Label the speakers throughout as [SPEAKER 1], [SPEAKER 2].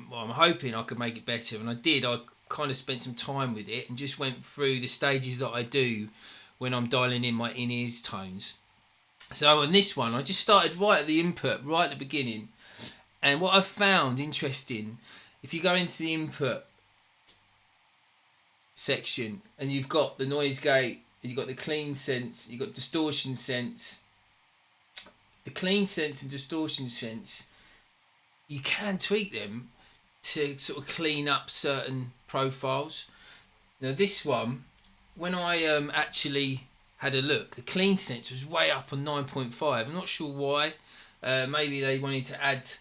[SPEAKER 1] well, I'm hoping I could make it better, and I did. I kind of spent some time with it and just went through the stages that I do when I'm dialing in my in-ears tones. So on this one, I just started right at the input, right at the beginning. And what I've found interesting, if you go into the input section and you've got the noise gate, you've got the clean sense, you've got distortion sense. The clean sense and distortion sense, you can tweak them to sort of clean up certain profiles. Now this one, when I actually had a look, the clean sense was way up on 9.5. I'm not sure why. Maybe they wanted to add,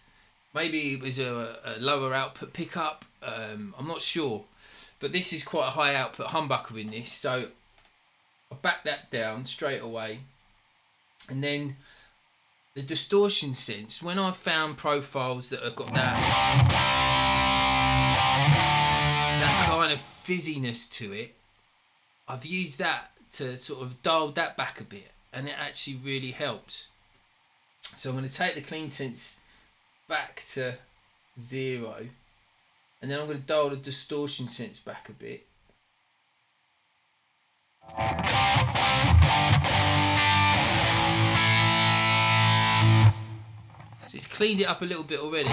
[SPEAKER 1] maybe it was a lower output pickup. I'm not sure. But this is quite a high output humbucker in this, so I backed that down straight away. And then the distortion sense, when I found profiles that have got that kind of fizziness to it, I've used that to sort of dial that back a bit, and it actually really helps. So I'm going to take the clean sense back to 0, and then I'm going to dial the distortion sense back a bit. So it's cleaned it up a little bit already.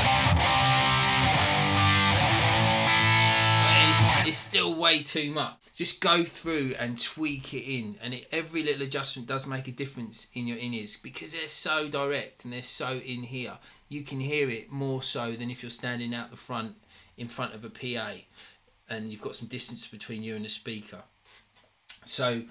[SPEAKER 1] It's still way too much. Just go through and tweak it in, and every little adjustment does make a difference in your in-ears because they're so direct and they're so in here. You can hear it more so than if you're standing out the front in front of a PA and you've got some distance between you and the speaker. So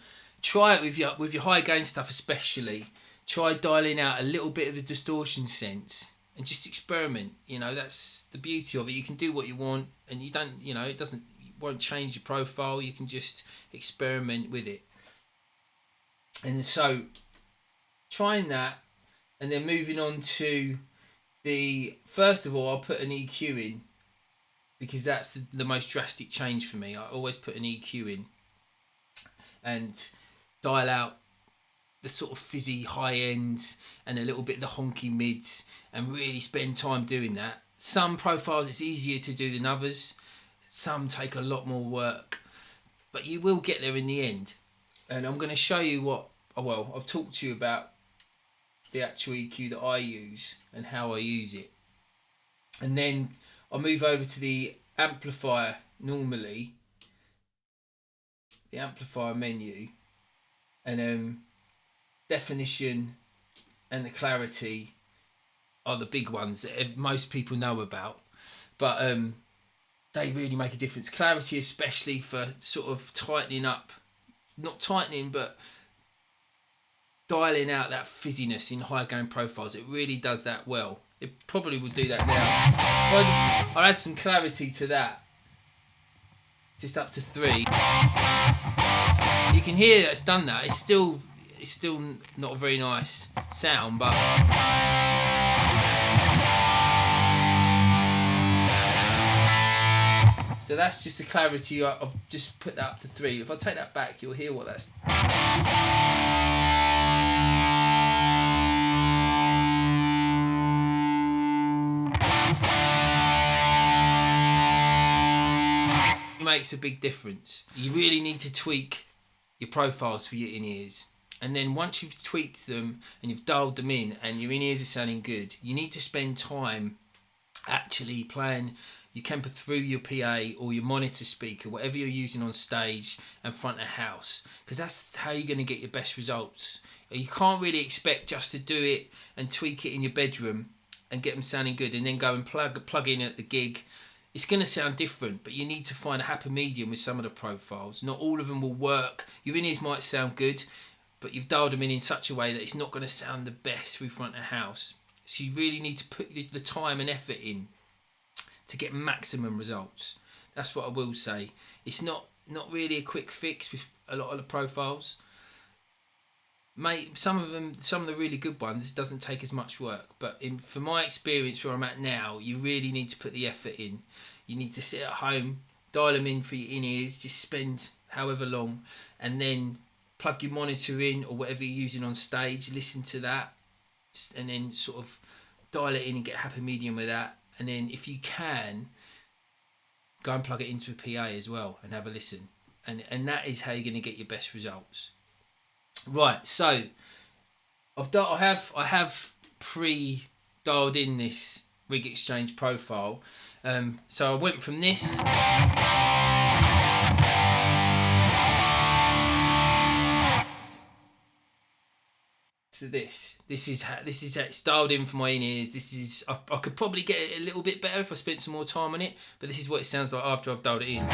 [SPEAKER 1] try it with your high gain stuff, especially. Try dialing out a little bit of the distortion sense and just experiment. That's the beauty of it. You can do what you want, and you don't, it won't change your profile. You can just experiment with it. And so trying that, and then moving on to first of all, I'll put an EQ in because that's the most drastic change for me. I always put an EQ in and dial out the sort of fizzy high ends and a little bit of the honky mids, and really spend time doing that. Some profiles it's easier to do than others. Some take a lot more work, but you will get there in the end. And I'm going to show you I've talked to you about the actual EQ that I use and how I use it. And then I'll move over to the amplifier normally, the amplifier menu, and definition and the clarity are the big ones that most people know about, but they really make a difference. Clarity especially for sort of tightening up, not tightening but dialing out that fizziness in high gain profiles. It really does that well. It probably will do that now. I'll add some clarity to that, just up to 3. You can hear that it's done that. It's still not a very nice sound, but so that's just the clarity. I've just put that up to 3. If I take that back, you'll hear what that's. It makes a big difference. You really need to tweak your profiles for your in-ears. And then once you've tweaked them and you've dialed them in and your in-ears are sounding good, you need to spend time actually playing your Kemper through your PA or your monitor speaker, whatever you're using on stage and front of house, because that's how you're going to get your best results. You can't really expect just to do it and tweak it in your bedroom and get them sounding good and then go and plug in at the gig. It's going to sound different, but you need to find a happy medium with some of the profiles. Not all of them will work. Your in-ears might sound good, but you've dialed them in such a way that it's not going to sound the best through front of house. So you really need to put the time and effort in to get maximum results. That's what I will say. It's not really a quick fix with a lot of the profiles. Some of the really good ones, it doesn't take as much work. But for my experience where I'm at now, you really need to put the effort in. You need to sit at home, dial them in for your in-ears, just spend however long, and then plug your monitor in or whatever you're using on stage, listen to that, and then sort of dial it in and get a happy medium with that. And then if you can, go and plug it into a PA as well and have a listen. And that is how you're going to get your best results. Right, so I have pre-dialed in this rig exchange profile. So I went from this to this. This is how it's dialed in for my in-ears. This is I could probably get it a little bit better if I spent some more time on it, but this is what it sounds like after I've dialed it in.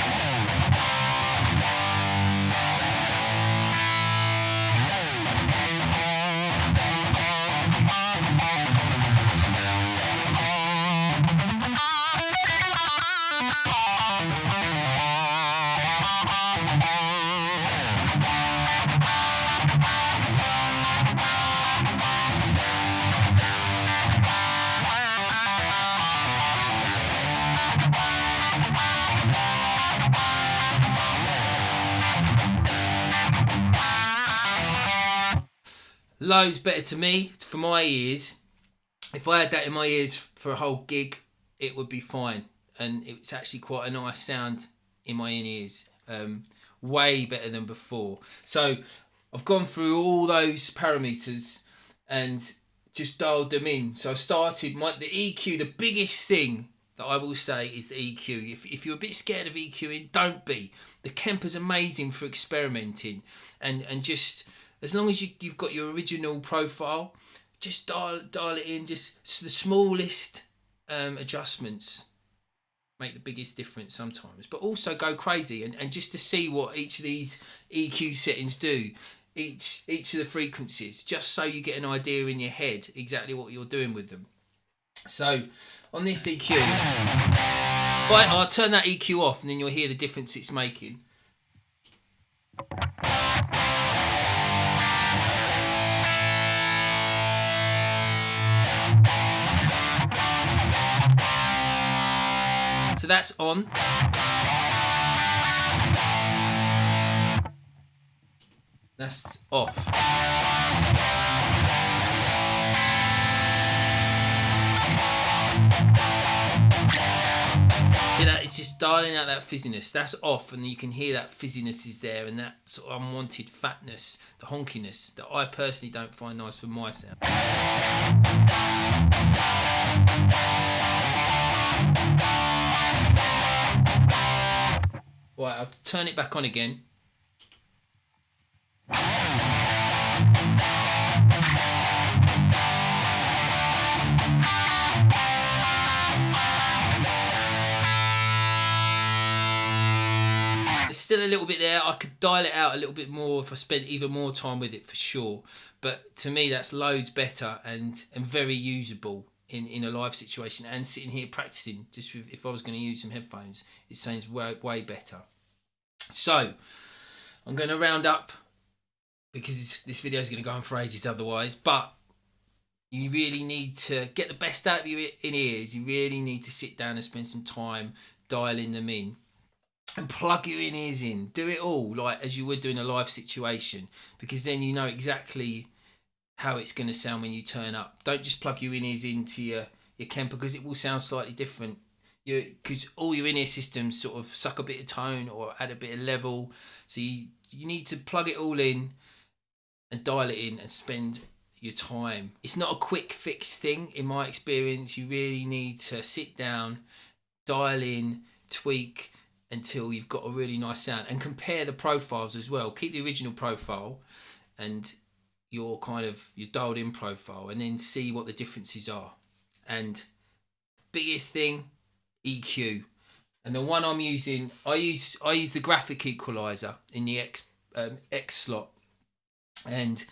[SPEAKER 1] Loads better to me, for my ears. If I had that in my ears for a whole gig, it would be fine. And it's actually quite a nice sound in my in-ears. Way better than before. So I've gone through all those parameters and just dialed them in. So I started the EQ. The biggest thing that I will say is the EQ. If you're a bit scared of EQing, don't be. The Kemper's amazing for experimenting and just as long as you've got your original profile, just dial it in. Just the smallest adjustments make the biggest difference sometimes. But also go crazy and just to see what each of these EQ settings do, each of the frequencies, just so you get an idea in your head exactly what you're doing with them. So on this EQ, I'll turn that EQ off and then you'll hear the difference it's making. So that's on. That's off. See that? It's just dialing out that fizziness. That's off, and you can hear that fizziness is there, and that sort of unwanted fatness, the honkiness that I personally don't find nice for my sound. Right, I'll turn it back on again. There's still a little bit there. I could dial it out a little bit more if I spent even more time with it for sure. But to me, that's loads better and very usable in a live situation and sitting here practicing. Just if I was going to use some headphones, it sounds way better. So I'm going to round up because this video is going to go on for ages otherwise. But you really need to get the best out of your in-ears. You really need to sit down and spend some time dialing them in. And plug your in-ears in. Do it all like as you would do in a live situation, because then you know exactly how it's going to sound when you turn up. Don't just plug your in-ears into your Kemper because it will sound slightly different. Because all your in-ear systems sort of suck a bit of tone or add a bit of level. So you need to plug it all in and dial it in and spend your time. It's not a quick fix thing in my experience. You really need to sit down, dial in, tweak until you've got a really nice sound and compare the profiles as well. Keep the original profile and your dialed in profile and then see what the differences are. And biggest thing, EQ. And the one I'm using, I use the graphic equalizer in the X slot. And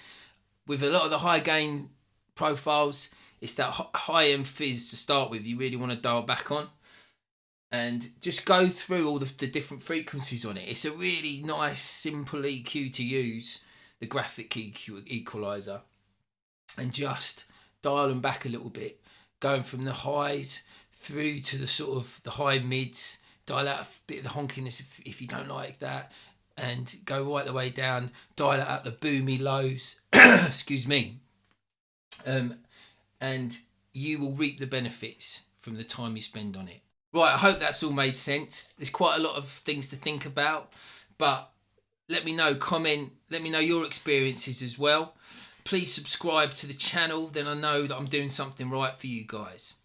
[SPEAKER 1] with a lot of the high gain profiles, it's that high end fizz to start with you really want to dial back on. And just go through all the different frequencies on it. It's a really nice, simple EQ to use, the graphic EQ equalizer. And just dial them back a little bit, going from the highs through to the sort of the high mids, dial out a bit of the honkiness if you don't like that, and go right the way down, dial out the boomy lows, excuse me. And you will reap the benefits from the time you spend on it. Right, I hope that's all made sense. There's quite a lot of things to think about, but let me know, comment, let me know your experiences as well. Please subscribe to the channel, then I know that I'm doing something right for you guys.